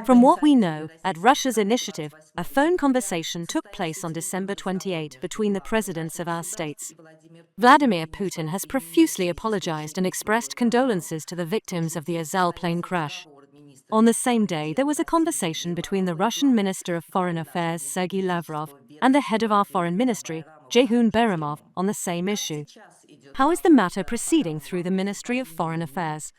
From what we know, at Russia's initiative, a phone conversation took place on December 28 between the presidents of our states. Vladimir Putin has profusely apologized and expressed condolences to the victims of the AZAL plane crash. On the same day, there was a conversation between the Russian Minister of Foreign Affairs, Sergei Lavrov, and the head of our foreign ministry, Jehun Beramov, on the same issue. How is the matter proceeding through the Ministry of Foreign Affairs?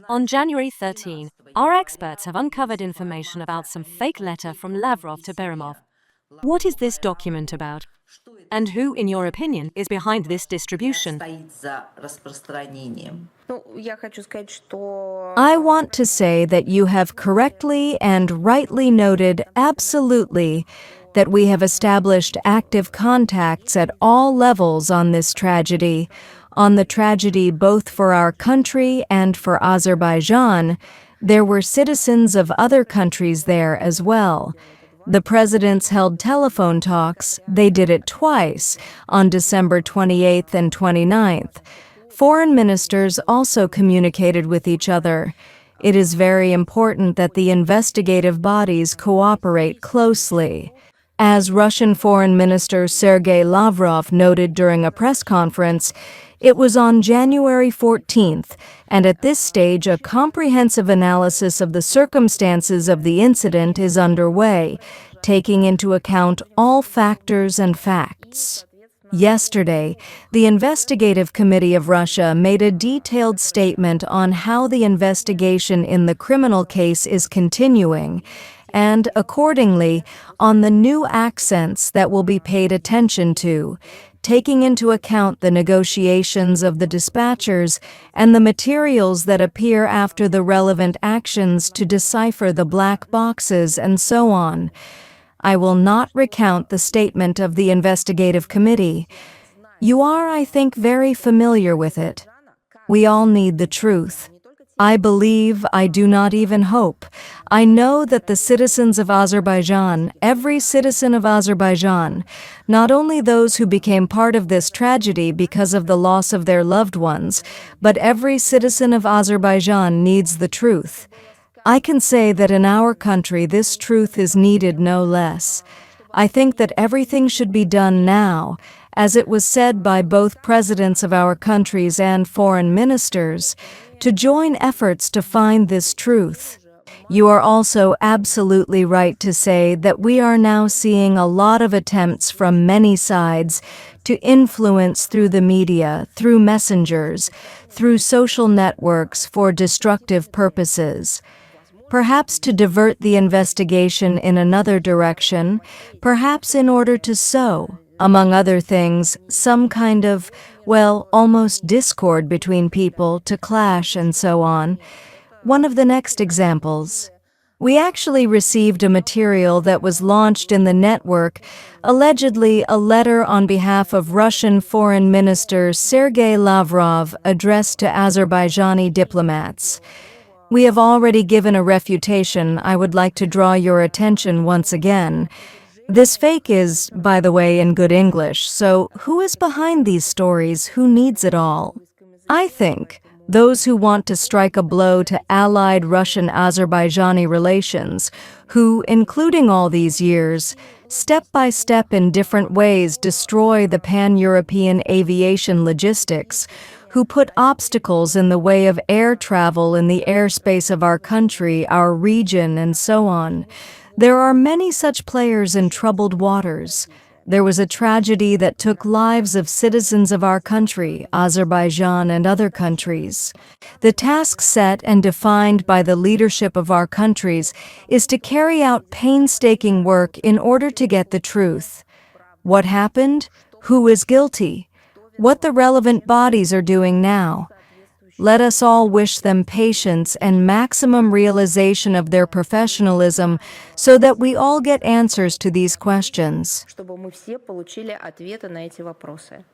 On January 13, our experts have uncovered information about some fake letter from Lavrov to Beramov. What is this document about? And who, in your opinion, is behind this distribution? I want to say that you have correctly and rightly noted absolutely that we have established active contacts at all levels on this tragedy, on the tragedy both for our country and for Azerbaijan. There were citizens of other countries there as well. The presidents held telephone talks. They did it twice, on December 28th and 29th. Foreign ministers also communicated with each other. It is very important that the investigative bodies cooperate closely. As Russian Foreign Minister Sergei Lavrov noted during a press conference, it was on January 14th, and at this stage a comprehensive analysis of the circumstances of the incident is underway, taking into account all factors and facts. Yesterday, the Investigative Committee of Russia made a detailed statement on how the investigation in the criminal case is continuing, and, accordingly, on the new accents that will be paid attention to, taking into account the negotiations of the dispatchers and the materials that appear after the relevant actions to decipher the black boxes and so on. I will not recount the statement of the investigative committee. You are, I think, very familiar with it. We all need the truth. I believe, I do not even hope. I know that the citizens of Azerbaijan, every citizen of Azerbaijan, not only those who became part of this tragedy because of the loss of their loved ones, but every citizen of Azerbaijan needs the truth. I can say that in our country this truth is needed no less. I think that everything should be done now, as it was said by both presidents of our countries and foreign ministers, to join efforts to find this truth. You are also absolutely right to say that we are now seeing a lot of attempts from many sides to influence through the media, through messengers, through social networks for destructive purposes. Perhaps to divert the investigation in another direction, perhaps in order to sow, among other things, some kind of, almost discord between people, to clash and so on. One of the next examples. We actually received a material that was launched in the network, allegedly a letter on behalf of Russian Foreign Minister Sergei Lavrov addressed to Azerbaijani diplomats. We have already given a refutation. I would like to draw your attention once again. This fake is, by the way, in good English, so who is behind these stories? Who needs it all? I think those who want to strike a blow to allied Russian-Azerbaijani relations, who, including all these years, step by step in different ways destroy the pan-European aviation logistics, who put obstacles in the way of air travel in the airspace of our country, our region, and so on. There are many such players in troubled waters. There was a tragedy that took lives of citizens of our country, Azerbaijan and other countries. The task set and defined by the leadership of our countries is to carry out painstaking work in order to get the truth. What happened? Who is guilty? What the relevant bodies are doing now. Let us all wish them patience and maximum realization of their professionalism so that we all get answers to these questions. Чтобы мы все получили ответы на эти вопросы.